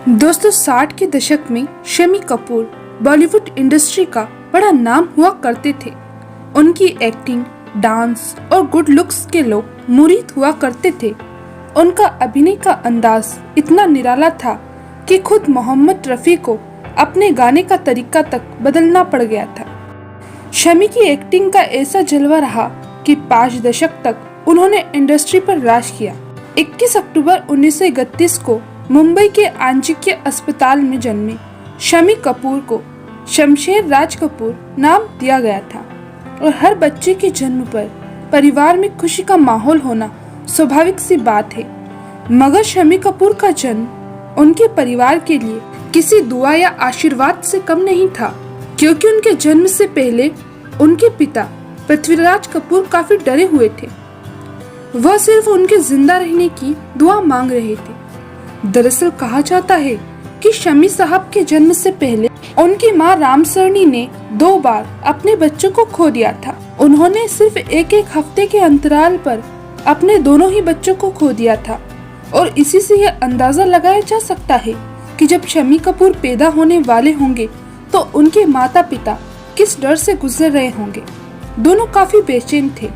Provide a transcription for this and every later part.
दोस्तों 60 के दशक में शम्मी कपूर बॉलीवुड इंडस्ट्री का बड़ा नाम हुआ करते थे। उनकी एक्टिंग, डांस और गुड लुक्स के लोग मुरीद हुआ करते थे। उनका अभिनय का अंदाज इतना निराला था कि खुद मोहम्मद रफ़ी को अपने गाने का तरीका तक बदलना पड़ गया था। शम्मी की एक्टिंग का ऐसा जलवा रहा कि 5 दशक तक उन्होंने इंडस्ट्री पर राज किया। 21 अक्टूबर 1931 को मुंबई के आंशिकीय अस्पताल में जन्मे शम्मी कपूर को शमशेर राज कपूर नाम दिया गया था और हर बच्चे के जन्म पर परिवार में खुशी का माहौल होना स्वाभाविक सी बात है। मगर शम्मी कपूर का जन्म उनके परिवार के लिए किसी दुआ या आशीर्वाद से कम नहीं था, क्योंकि उनके जन्म से पहले उनके पिता पृथ्वीराज कपूर काफी डरे हुए थे। वह सिर्फ उनके जिंदा रहने की दुआ मांग रहे थे। दरअसल कहा जाता है कि शम्मी साहब के जन्म से पहले उनकी मां रामसरणी ने 2 बार अपने बच्चों को खो दिया था। उन्होंने सिर्फ एक हफ्ते के अंतराल पर अपने दोनों ही बच्चों को खो दिया था और इसी से यह अंदाजा लगाया जा सकता है कि जब शम्मी कपूर पैदा होने वाले होंगे तो उनके माता पिता किस डर से गुजर रहे होंगे। दोनों काफी बेचैन थे।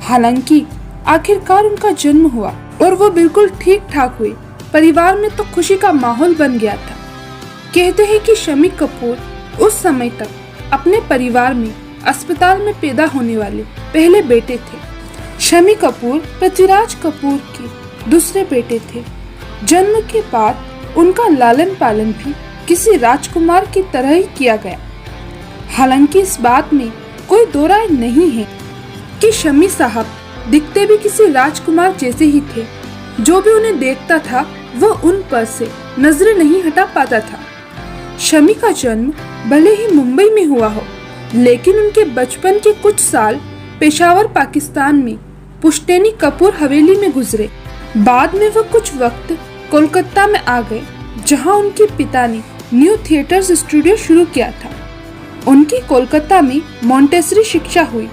हालांकि आखिरकार उनका जन्म हुआ और वो बिल्कुल ठीक ठाक हुए। परिवार में तो खुशी का माहौल बन गया था। कहते हैं कि शम्मी कपूर उस समय तक अपने परिवार में अस्पताल में पैदा होने वाले पहले बेटे थे। शम्मी कपूर पृथ्वीराज कपूर के दूसरे बेटे थे। जन्म के बाद उनका लालन पालन भी किसी राजकुमार की तरह ही किया गया। हालांकि इस बात में कोई दो राय नहीं है कि शम्मी साहब दिखते भी किसी राजकुमार जैसे ही थे। जो भी उन्हें देखता था वह उन पर से नजरें नहीं हटा पाता था। शम्मी का जन्म भले ही मुंबई में हुआ हो, लेकिन उनके बचपन के कुछ साल पेशावर पाकिस्तान में पुश्तैनी कपूर हवेली में गुजरे। बाद में वह कुछ वक्त कोलकाता में आ गए, जहां उनके पिता ने न्यू थिएटर्स स्टूडियो शुरू किया था। उनकी कोलकाता में मॉन्टेसरी शिक्षा हुई।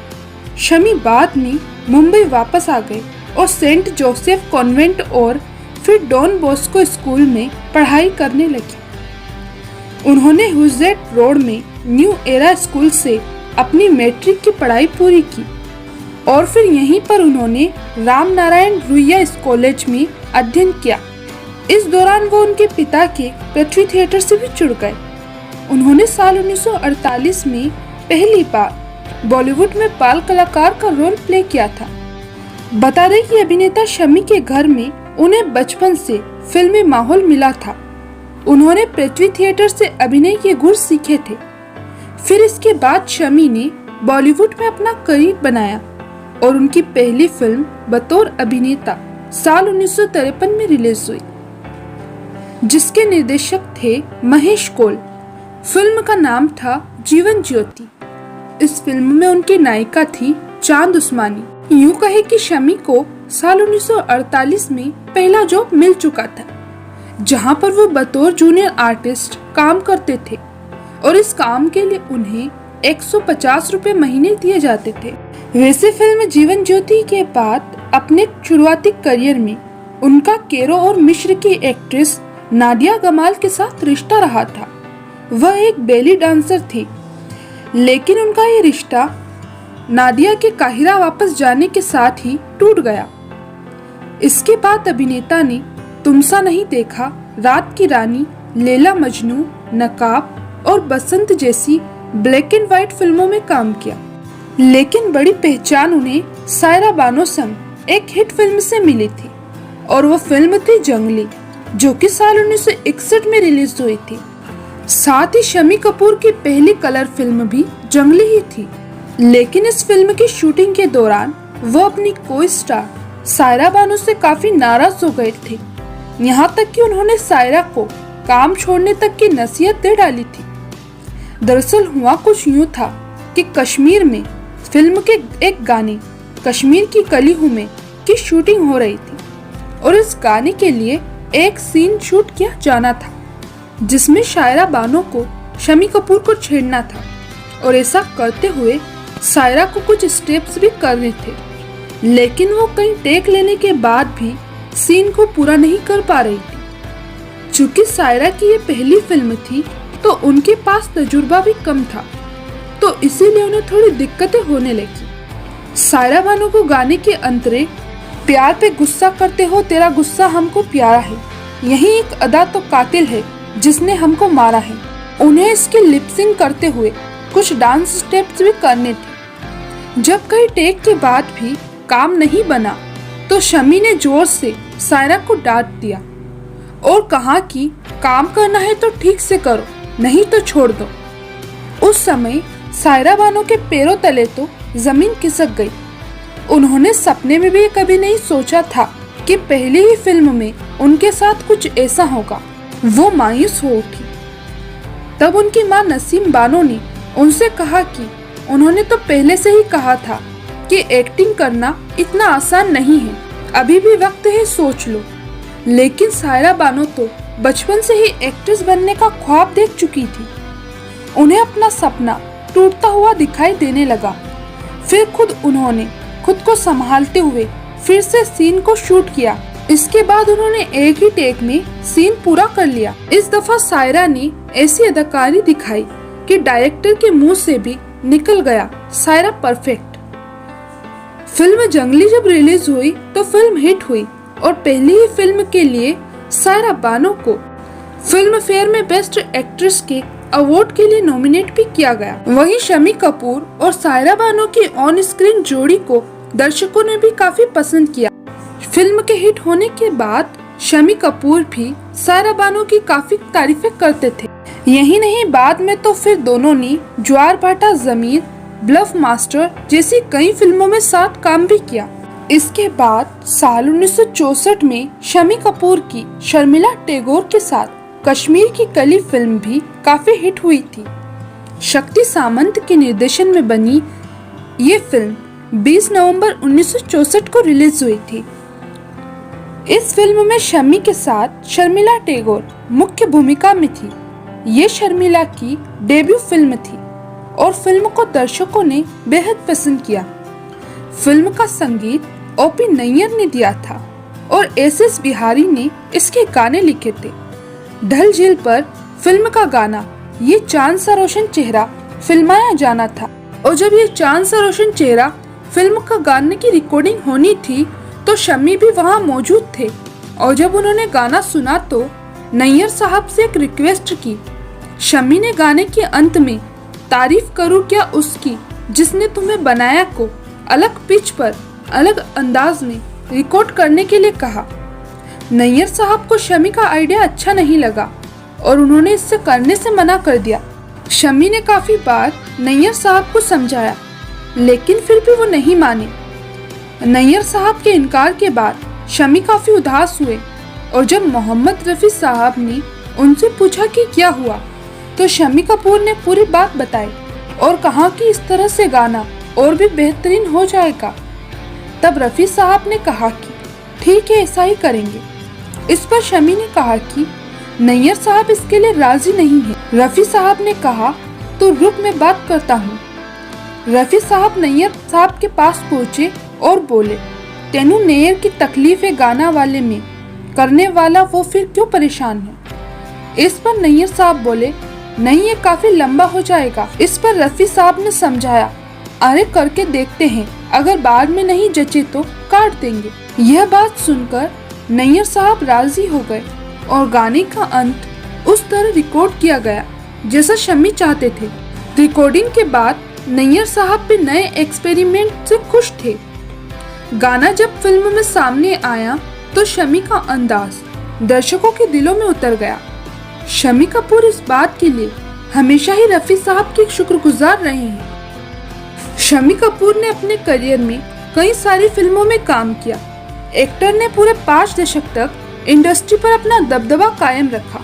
शम्मी बाद में मुंबई वापस आ गए और सेंट जोसेफ कॉन्वेंट और फिर डॉन बॉस्को स्कूल में पढ़ाई करने लगी। उन्होंने हुजेट रोड में न्यू एरा स्कूल से अपनी मैट्रिक की पढ़ाई पूरी की और फिर यहीं पर उन्होंने राम नारायण रुइया कॉलेज में अध्ययन किया। इस दौरान वो उनके पिता के पृथ्वी थिएटर से भी जुड़ गए। उन्होंने साल 1948 में पहली बार बॉलीवुड में बाल कलाकार का रोल प्ले किया था। बता दें कि अभिनेता शम्मी के घर में उन्हें बचपन से फिल्मी माहौल मिला था। उन्होंने पृथ्वी थिएटर से अभिनय के गुण सीखे थे। फिर इसके बाद शम्मी ने बॉलीवुड में अपना करियर बनाया और उनकी पहली फिल्म बतौर अभिनेता साल 1953 में रिलीज हुई, जिसके निर्देशक थे महेश कौल। फिल्म का नाम था जीवन ज्योति। इस फिल्म में उनकी नायिका थी चांद उस्मानी। यूं कहे कि शम्मी को साल 1948 में पहला जॉब मिल चुका था, जहां पर वो बतौर जूनियर आर्टिस्ट काम करते थे और इस काम के लिए उन्हें 150 रुपए महीने दिए जाते थे। वैसे फिल्म जीवन ज्योति के बाद अपने शुरुआती करियर में उनका केरो और मिस्र की एक्ट्रेस नादिया गमाल के साथ रिश्ता रहा था। वह एक बेली डांसर थी, लेकिन उनका ये रिश्ता नादिया के काहिरा वापस जाने के साथ ही टूट गया। इसके बाद अभिनेता ने तुमसा नहीं देखा, रात की रानी, लैला मजनू, नकाब और बसंत जैसी ब्लैक एंड व्हाइट फिल्मों में काम किया। लेकिन बड़ी पहचान उन्हें सायरा बानो संग एक हिट फिल्म से मिली थी और वो फिल्म थी जंगली, जो कि साल 1961 में रिलीज हुई थी। साथ ही शम्मी कपूर की पहली कलर फिल्म भी जंगली ही थी। लेकिन इस फिल्म की शूटिंग के दौरान वो अपनी को स्टार सायरा बानो से काफी नाराज हो गए थे। यहाँ तक कि उन्होंने सायरा को काम छोड़ने तक की नसीहत दे डाली थी। दरअसल हुआ कुछ यूं था कि कश्मीर में फिल्म के एक गाने कश्मीर की कली हूँ में की शूटिंग हो रही थी और इस गाने के लिए एक सीन शूट किया जाना था, जिसमें सायरा बानो को शम्मी कपूर को छेड़ना था और ऐसा करते हुए सायरा को कुछ स्टेप्स भी करने थे। लेकिन वो कई टेक लेने के बाद भी सीन को पूरा नहीं कर पा रही थी। चूंकि सायरा की ये पहली फिल्म थी तो उनके पास तजुर्बा भी कम था, तो इसीलिए उन्हें थोड़ी दिक्कतें होने लगी। सायरा बानो को गाने के अंतरे प्यार पे गुस्सा करते हो, तेरा गुस्सा हमको प्यारा है, यही एक अदा तो कातिल है जिसने हमको मारा है, उन्हें इसके लिपसिंग करते हुए कुछ डांस स्टेप्स भी करने थे। जब कई टेक के बाद भी काम नहीं बना तो शमी ने जोर से सायरा को डांट दिया और कहा कि काम करना है तो ठीक से करो, नहीं तो छोड़ दो। उस समय सायरा बानो के पैरों तले तो जमीन खिसक गई। उन्होंने सपने में भी कभी नहीं सोचा था कि पहली ही फिल्म में उनके साथ कुछ ऐसा होगा। वो मायूस हो उठी। तब उनकी मां नसीम बानो ने उनसे कहा कि उन्होंने तो पहले से ही कहा था कि एक्टिंग करना इतना आसान नहीं है, अभी भी वक्त है, सोच लो। लेकिन सायरा बानो तो बचपन से ही एक्ट्रेस बनने का ख्वाब देख चुकी थी। उन्हें अपना सपना टूटता हुआ दिखाई देने लगा। फिर उन्होंने खुद को संभालते हुए फिर से सीन को शूट किया। इसके बाद उन्होंने एक ही टेक में सीन पूरा कर लिया। इस दफा सायरा ने ऐसी अदाकारी दिखाई कि डायरेक्टर के मुंह से भी निकल गया, सायरा परफेक्ट। फिल्म जंगली जब रिलीज हुई तो फिल्म हिट हुई और पहली ही फिल्म के लिए सायरा बानो को फिल्म फेयर में बेस्ट एक्ट्रेस के अवार्ड के लिए नॉमिनेट भी किया गया। वहीं शमी कपूर और सायरा बानो की ऑन स्क्रीन जोड़ी को दर्शकों ने भी काफी पसंद किया। फिल्म के हिट होने के बाद शमी कपूर भी सायरा बानो की काफी तारीफें करते थे। यही नहीं, बाद में तो फिर दोनों ने ज्वार भाटा ज़मीर, ब्लफ मास्टर जैसी कई फिल्मों में साथ काम भी किया। इसके बाद साल 1964 में शमी कपूर की शर्मिला टैगोर के साथ कश्मीर की कली फिल्म भी काफी हिट हुई थी। शक्ति सामंत के निर्देशन में बनी ये फिल्म 20 नवंबर 1964 को रिलीज हुई थी। इस फिल्म में शमी के साथ शर्मिला टैगोर मुख्य भूमिका में थी। ये शर्मिला की डेब्यू फिल्म थी और फिल्म को दर्शकों ने बेहद पसंद किया। फिल्म का संगीत ओपी नैयर ने दिया था और एस.एस. बिहारी ने इसके गाने लिखे थे। ढल झील पर फिल्म का गाना ये चांद सा रोशन चेहरा फिल्माया जाना था और जब ये चांद सा रोशन चेहरा फिल्म का गाने की रिकॉर्डिंग होनी थी तो शमी भी वहाँ मौजूद थे और जब उन्होंने गाना सुना तो नैयर साहब से एक रिक्वेस्ट की। शमी ने गाने के अंत में तारीफ करूँ क्या उसकी जिसने तुम्हें बनाया को अलग पिच पर अलग अंदाज में रिकॉर्ड करने के लिए कहा। नैयर साहब को शमी का आइडिया अच्छा नहीं लगा और उन्होंने इससे करने से मना कर दिया। शमी ने काफी बार नैयर साहब को समझाया लेकिन फिर भी वो नहीं माने। नैयर साहब के इनकार के बाद शमी काफी उदास हुए और जब मोहम्मद रफी साहब ने उनसे पूछा कि क्या हुआ तो शमी कपूर ने पूरी बात बताई और कहा कि इस तरह से गाना और भी बेहतरीन हो जाएगा। तब रफी साहब ने कहा कि ठीक है, ऐसा ही करेंगे। इस पर शमी ने कहा कि नैयर साहब इसके लिए राजी नहीं है। रफी साहब ने कहा तो रुक, मैं बात करता हूँ। रफी साहब नैयर साहब के पास पहुँचे और बोले, तेनू नैयर की तकलीफ है गाना वाले में, करने वाला वो फिर क्यों परेशान है। इस पर नैयर साहब बोले, नहीं, ये काफी लंबा हो जाएगा। इस पर रफी साहब ने समझाया, अरे करके देखते हैं, अगर बाद में नहीं जचे तो काट देंगे। यह बात सुनकर नैयर साहब राजी हो गए और गाने का अंत उस तरह रिकॉर्ड किया गया जैसा शमी चाहते थे। रिकॉर्डिंग के बाद नैयर साहब भी नए एक्सपेरिमेंट से खुश थे। गाना जब फिल्म में सामने आया तो शमी का अंदाज दर्शकों के दिलों में उतर गया। शमी कपूर इस बात के लिए हमेशा ही रफी साहब के शुक्रगुजार रहे हैं। शमी कपूर ने अपने करियर में कई सारी फिल्मों में काम किया। एक्टर ने पूरे 5 दशक तक इंडस्ट्री पर अपना दबदबा कायम रखा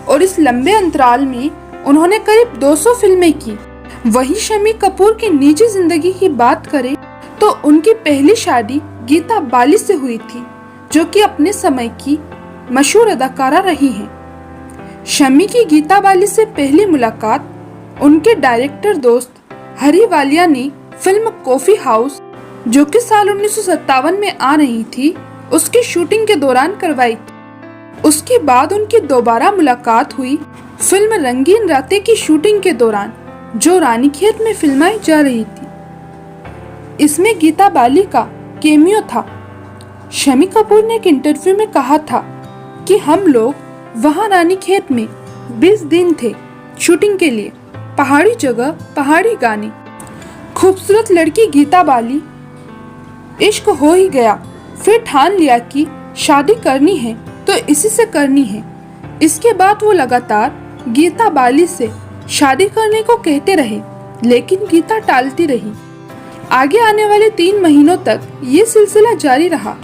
और इस लंबे अंतराल में उन्होंने करीब 200 फिल्में की। वहीं शमी कपूर की निजी जिंदगी की बात करें तो उनकी पहली शादी गीता बाली से हुई थी, जो कि अपने समय की मशहूर अदाकारा रही हैं। शमी की गीता बाली से पहली मुलाकात उनके डायरेक्टर दोस्त हरी वालिया ने फिल्म कॉफी हाउस, जो कि साल 1957 में आ रही थी, उसकी शूटिंग के दौरान करवाई थी। उसके बाद उनकी दोबारा मुलाकात हुई फिल्म रंगीन रातें की शूटिंग के दौरान, जो रानीखेत में फिल्माई जा रही थी। इसमें गीता बाली का केमियो था। शम्मी कपूर ने एक इंटरव्यू में कहा था कि हम लोग वहां रानीखेत में 20 दिन थे शूटिंग के लिए। पहाड़ी जगह, पहाड़ी गाने, खूबसूरत लड़की गीता बाली। इश्क हो ही गया, फिर ठान लिया कि शादी करनी है तो इसी से करनी है। इसके बाद वो लगातार गीता बाली से शादी करने को कहते रहे, लेकिन गीता टालती रही। आगे आने वाले 3 महीनों तक ये सिलसिला जारी रहा।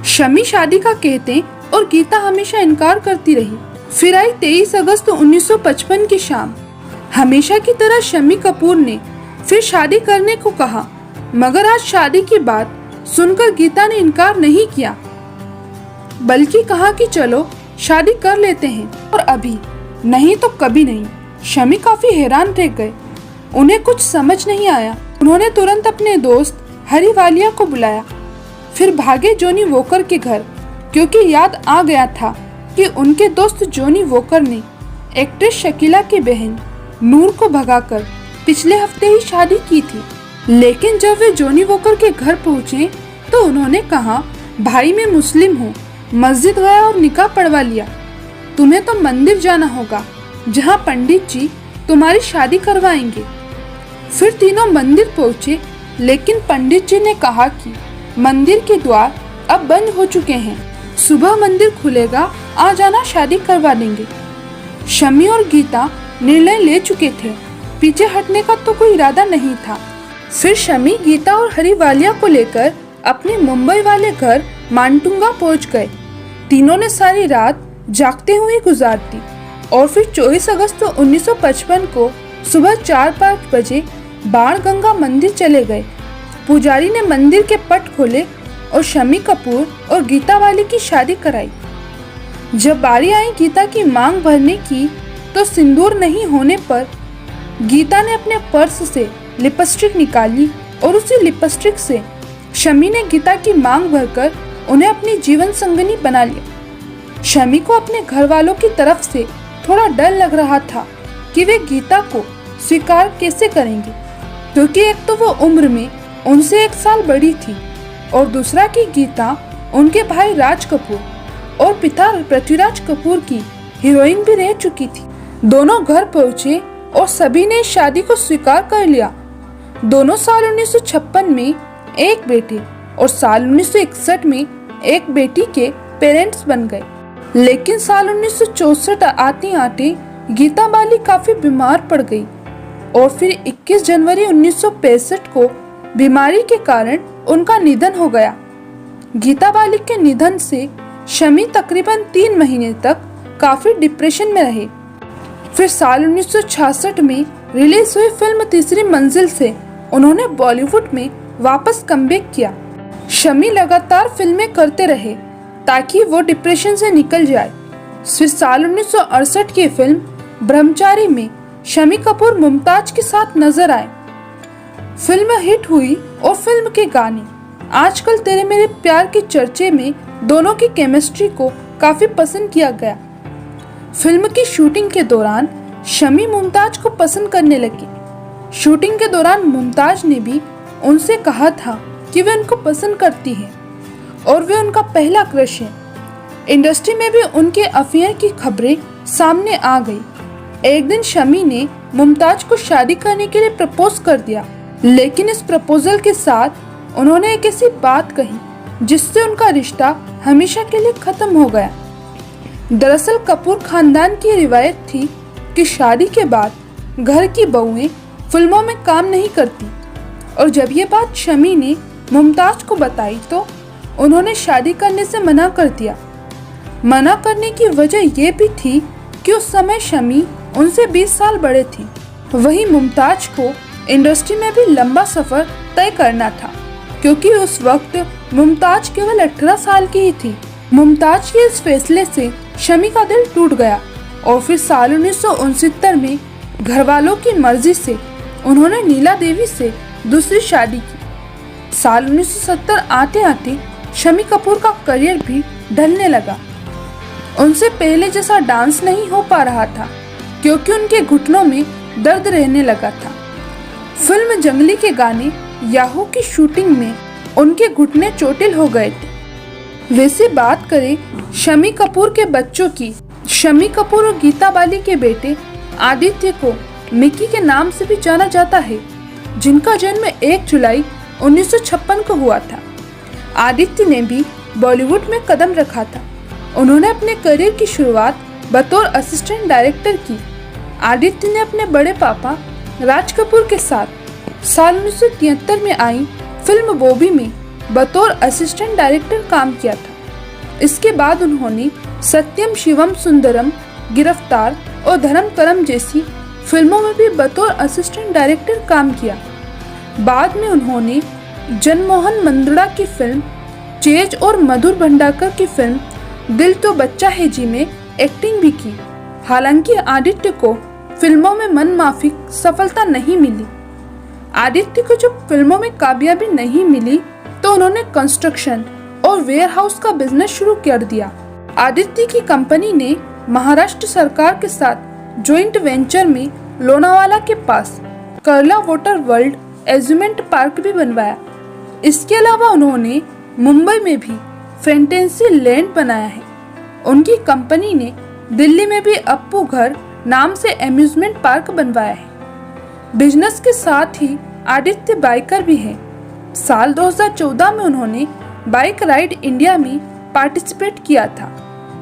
शम्मी शादी का कहते और गीता हमेशा इनकार करती रही। फिर आई 23 अगस्त 1955 की शाम। हमेशा की तरह शम्मी कपूर ने फिर शादी करने को कहा, मगर आज शादी की बात सुनकर गीता ने इनकार नहीं किया, बल्कि कहा कि चलो शादी कर लेते हैं, और अभी नहीं तो कभी नहीं। शम्मी काफी हैरान रह गए, उन्हें कुछ समझ नहीं आया। उन्होंने तुरंत अपने दोस्त हरी वालिया को बुलाया, फिर भागे जॉनी वॉकर के घर, क्योंकि याद आ गया था कि उनके दोस्त जॉनी वॉकर ने एक्ट्रेस शकीला की बहन नूर को भगाकर पिछले हफ्ते ही शादी की थी। लेकिन जब वे जॉनी वॉकर के घर पहुंचे तो उन्होंने कहा, भाई मैं मुस्लिम हूँ, मस्जिद गया और निकाह पढ़वा लिया। तुम्हें तो मंदिर जाना होगा जहाँ पंडित जी तुम्हारी शादी करवाएंगे। फिर तीनों मंदिर पहुँचे, लेकिन पंडित जी ने कहा कि मंदिर के द्वार अब बंद हो चुके हैं, सुबह मंदिर खुलेगा, आ जाना, शादी करवा देंगे। शम्मी और गीता निर्णय ले चुके थे, पीछे हटने का तो कोई इरादा नहीं था। फिर शम्मी गीता और हरी वालिया को लेकर अपने मुंबई वाले घर मांटुंगा पहुंच गए। तीनों ने सारी रात जागते हुए गुजार दी और फिर 24 अगस्त 1955 को सुबह 4-5 बजे बाणगंगा मंदिर चले गए। पुजारी ने मंदिर के पट खोले और शम्मी कपूर और गीता बाली की शादी कराई। जब बारी आई गीता की मांग भरने की, तो सिंदूर नहीं होने पर गीता ने अपने पर्स से लिपस्टिक निकाली और उसी लिपस्टिक से शम्मी ने गीता की मांग भरकर उन्हें अपनी जीवन संगिनी बना लिया। शम्मी को अपने घर वालों की तरफ से थोड़ा डर लग रहा था कि वे गीता को स्वीकार कैसे करेंगे, क्योंकि एक तो वो उम्र में उनसे 1 साल बड़ी थी और दूसरा कि गीता उनके भाई राज कपूर और पिता पृथ्वीराज कपूर की हीरोइन भी रह चुकी थी। दोनों घर पहुंचे और सभी ने शादी को स्वीकार कर लिया। दोनों साल 1956 में एक बेटे और साल 1961 में एक बेटी के पेरेंट्स बन गए। लेकिन साल 1964 आते आते गीता बाली काफी बीमार पड़ गई और फिर 21 जनवरी 1965 को बीमारी के कारण उनका निधन हो गया। गीता बाली के निधन से शम्मी तकरीबन 3 महीने तक काफी डिप्रेशन में रहे। फिर साल 1966 में रिलीज हुई फिल्म तीसरी मंजिल से उन्होंने बॉलीवुड में वापस कमबैक किया। शम्मी लगातार फिल्में करते रहे ताकि वो डिप्रेशन से निकल जाए। फिर साल 1968 की फिल्म ब्रह्मचारी में शम्मी कपूर मुमताज के साथ नजर आए। फिल्म हिट हुई और फिल्म के गाने आजकल तेरे मेरे प्यार के चर्चे में दोनों की केमिस्ट्री को काफी पसंद किया गया। फिल्म की शूटिंग के दौरान शम्मी मुमताज को पसंद करने लगी। शूटिंग के दौरान मुमताज ने भी उनसे कहा था कि वे उनको पसंद करती है और वे उनका पहला क्रश है। इंडस्ट्री में भी उनके अफेयर की खबरें सामने आ गई। एक दिन शम्मी ने मुमताज को शादी करने के लिए प्रपोज कर दिया, लेकिन इस प्रपोजल के साथ उन्होंने एक ऐसी बात कही जिससे उनका रिश्ता हमेशा के लिए खत्म हो गया। दरअसल कपूर खानदान की रिवायत थी कि शादी के बाद घर की बहुएं फिल्मों में काम नहीं करती, और जब ये बात शम्मी ने मुमताज को बताई तो उन्होंने शादी करने से मना कर दिया। मना करने की वजह ये भी थी कि उस समय शम्मी उनसे 20 साल बड़े थी। वहीं मुमताज को इंडस्ट्री में भी लंबा सफर तय करना था, क्योंकि उस वक्त मुमताज केवल 18 साल की ही थी। मुमताज के इस फैसले से शम्मी का दिल टूट गया और फिर साल 1969 में घर वालों की मर्जी से उन्होंने नीला देवी से दूसरी शादी की। साल 1970 आते आते शम्मी कपूर का करियर भी ढलने लगा। उनसे पहले जैसा डांस नहीं हो पा रहा था क्योंकि उनके घुटनों में दर्द रहने लगा था। फिल्म जंगली के गाने याहू की शूटिंग में उनके घुटने चोटिल हो गए थे। वैसे बात करें शम्मी कपूर के बच्चों की, शम्मी कपूर और गीता बाली के बेटे आदित्य को मिकी के नाम से भी जाना जाता है, जिनका जन्म 1 जुलाई 1956 को हुआ था। आदित्य ने भी बॉलीवुड में कदम रखा था। उन्होंने अपने करियर की शुरुआत बतौर असिस्टेंट डायरेक्टर की। आदित्य ने अपने बड़े पापा राज कपूर के साथ साल 1973 में आई फिल्म बॉबी में बतौर असिस्टेंट डायरेक्टर काम किया था। इसके बाद उन्होंने सत्यम शिवम सुंदरम, गिरफ्तार और धर्म करम जैसी फिल्मों में भी बतौर असिस्टेंट डायरेक्टर काम किया। बाद में उन्होंने जनमोहन मंद्रा की फिल्म चेज और मधुर भंडारकर की फिल्म दिल तो बच्चा है जी में एक्टिंग भी की। हालांकि आदित्य को फिल्मों में मनमाफिक सफलता नहीं मिली। आदित्य को जब फिल्मों में कामयाबी नहीं मिली तो उन्होंने कंस्ट्रक्शन और वेयरहाउस का बिजनेस शुरू कर दिया। आदित्य की कंपनी ने महाराष्ट्र सरकार के साथ जॉइंट वेंचर में लोनावाला के पास Karla water world amusement park भी बनवाया। इसके अलावा उन्होंने मुंबई में भी फैंटेसी लैंड बनाया है। उनकी कंपनी ने दिल्ली में भी अप्पू घर नाम से एम्यूजमेंट पार्क बनवाया है। बिजनेस के साथ ही आदित्य बाइकर भी है। साल 2014 में उन्होंने बाइक राइड इंडिया में पार्टिसिपेट किया था,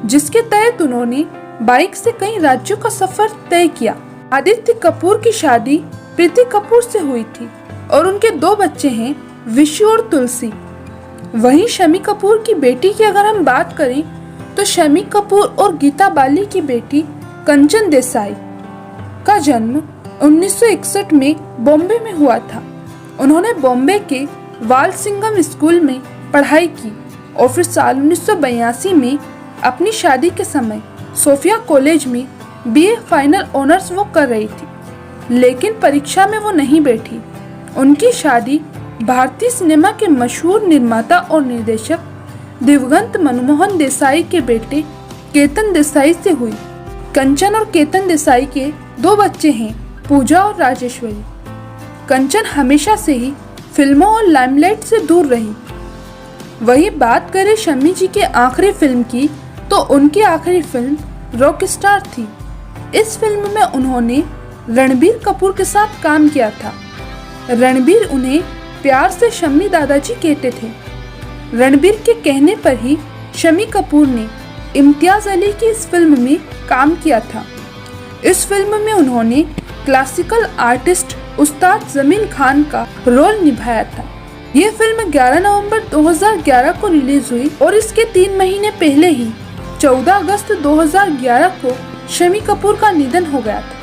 जिसके तहत उन्होंने बाइक से कई राज्यों का सफर तय किया। आदित्य कपूर की शादी प्रीति कपूर से हुई थी और उनके 2 बच्चे हैं, विशु और तुलसी। वहीं शम्मी कपूर की बेटी की अगर हम बात करें तो शम्मी कपूर और गीता बाली की बेटी कंचन देसाई का जन्म 1961 में बॉम्बे में हुआ था। उन्होंने बॉम्बे के वालसिंगम स्कूल में पढ़ाई की और फिर साल 1982 में अपनी शादी के समय सोफिया कॉलेज में बीए फाइनल ऑनर्स वो कर रही थी, लेकिन परीक्षा में वो नहीं बैठी। उनकी शादी भारतीय सिनेमा के मशहूर निर्माता और निर्देशक दिवंगत मनमोहन देसाई के बेटे केतन देसाई से हुई। कंचन और केतन देसाई के 2 बच्चे हैं, पूजा और राजेश्वरी। कंचन हमेशा से ही फिल्मों और लाइमलाइट से दूर रही। वही बात करें शम्मी जी के आखिरी फिल्म की तो उनकी आखिरी फिल्म रॉकस्टार थी। इस फिल्म में उन्होंने रणबीर कपूर के साथ काम किया था। रणबीर उन्हें प्यार से शम्मी दादाजी कहते थे। रणबीर के कहने पर ही शम्मी कपूर ने इम्तियाज अली की इस फिल्म में काम किया था। इस फिल्म में उन्होंने क्लासिकल आर्टिस्ट उस्ताद जमीन खान का रोल निभाया था। ये फिल्म 11 नवंबर 2011 को रिलीज हुई और इसके 3 महीने पहले ही 14 अगस्त 2011 को शम्मी कपूर का निधन हो गया था।